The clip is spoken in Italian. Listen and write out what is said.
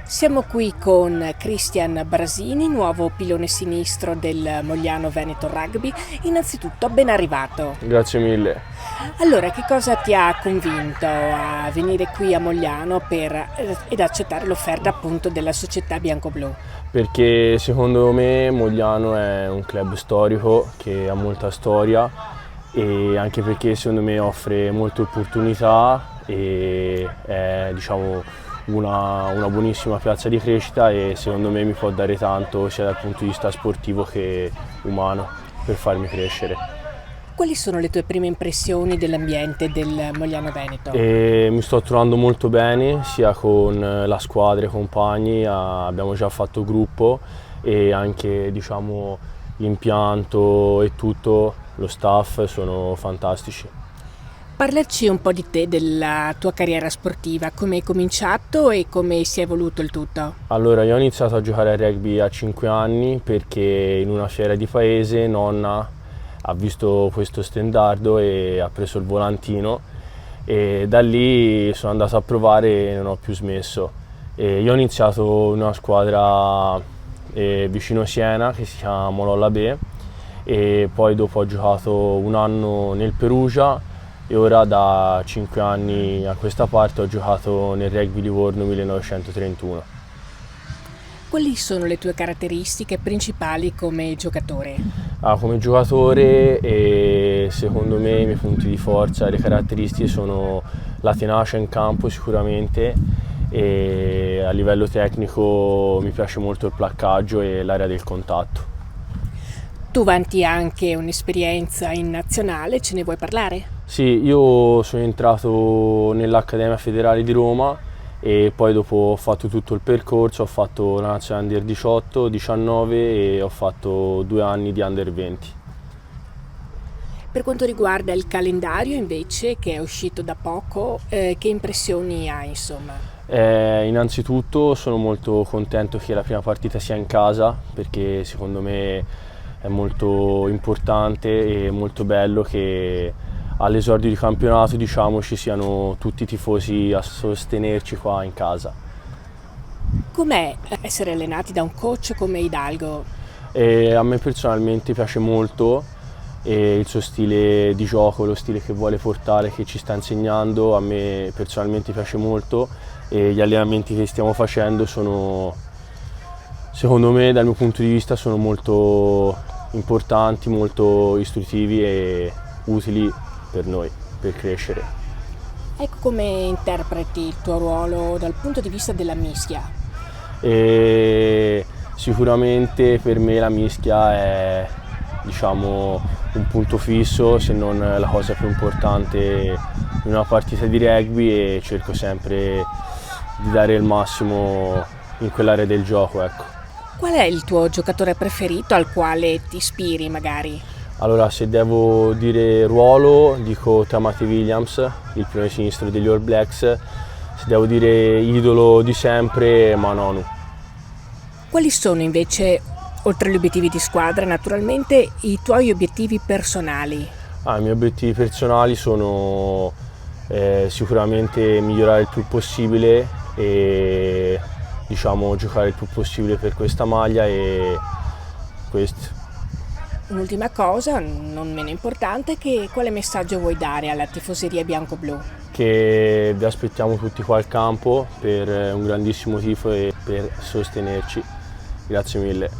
Siamo qui con Cristian Brasini, nuovo pilone sinistro del Mogliano Veneto Rugby. Innanzitutto ben arrivato. Grazie mille. Allora, che cosa ti ha convinto a venire qui a Mogliano ed accettare l'offerta appunto della società bianco-blu? Perché secondo me Mogliano è un club storico che ha molta storia e anche perché secondo me offre molte opportunità e è una buonissima piazza di crescita e secondo me mi può dare tanto sia dal punto di vista sportivo che umano per farmi crescere. Quali sono le tue prime impressioni dell'ambiente del Mogliano Veneto? Mi sto trovando molto bene sia con la squadra e i compagni, abbiamo già fatto gruppo e anche l'impianto e tutto, lo staff sono fantastici. Parlarci un po' di te, della tua carriera sportiva, come hai cominciato e come si è evoluto il tutto? Allora, io ho iniziato a giocare a rugby a 5 anni perché in una fiera di paese nonna ha visto questo stendardo e ha preso il volantino e da lì sono andato a provare e non ho più smesso. Io ho iniziato in una squadra vicino Siena che si chiama Mololla B e poi dopo ho giocato un anno nel Perugia e ora da 5 anni a questa parte ho giocato nel Rugby Livorno 1931. Quali sono le tue caratteristiche principali come giocatore? Come giocatore secondo me i miei punti di forza e le caratteristiche sono la tenacia in campo sicuramente e a livello tecnico mi piace molto il placcaggio e l'area del contatto. Tu vanti anche un'esperienza in nazionale, ce ne vuoi parlare? Sì, io sono entrato nell'Accademia Federale di Roma e poi dopo ho fatto tutto il percorso, ho fatto la nazionale Under 18, 19 e ho fatto 2 anni di Under 20. Per quanto riguarda il calendario invece, che è uscito da poco, che impressioni hai insomma? Innanzitutto sono molto contento che la prima partita sia in casa perché secondo me è molto importante e molto bello che all'esordio di campionato ci siano tutti i tifosi a sostenerci qua in casa. Com'è essere allenati da un coach come Hidalgo? A me personalmente piace molto il suo stile di gioco, lo stile che vuole portare, che ci sta insegnando, a me personalmente piace molto e gli allenamenti che stiamo facendo sono, secondo me, dal mio punto di vista, sono molto importanti, molto istruttivi e utili per noi, per crescere. Ecco, come interpreti il tuo ruolo dal punto di vista della mischia? Sicuramente per me la mischia è un punto fisso, se non la cosa più importante in una partita di rugby e cerco sempre di dare il massimo in quell'area del gioco, ecco. Qual è il tuo giocatore preferito al quale ti ispiri magari? Allora, se devo dire ruolo, dico Tamati Williams, il primo sinistro degli All Blacks. Se devo dire idolo di sempre, Manonu. Quali sono invece, oltre agli obiettivi di squadra naturalmente, i tuoi obiettivi personali? I miei obiettivi personali sono sicuramente migliorare il più possibile e giocare il più possibile per questa maglia e questo. Un'ultima cosa, non meno importante, quale messaggio vuoi dare alla tifoseria bianco-blu? Che vi aspettiamo tutti qua al campo per un grandissimo tifo e per sostenerci. Grazie mille.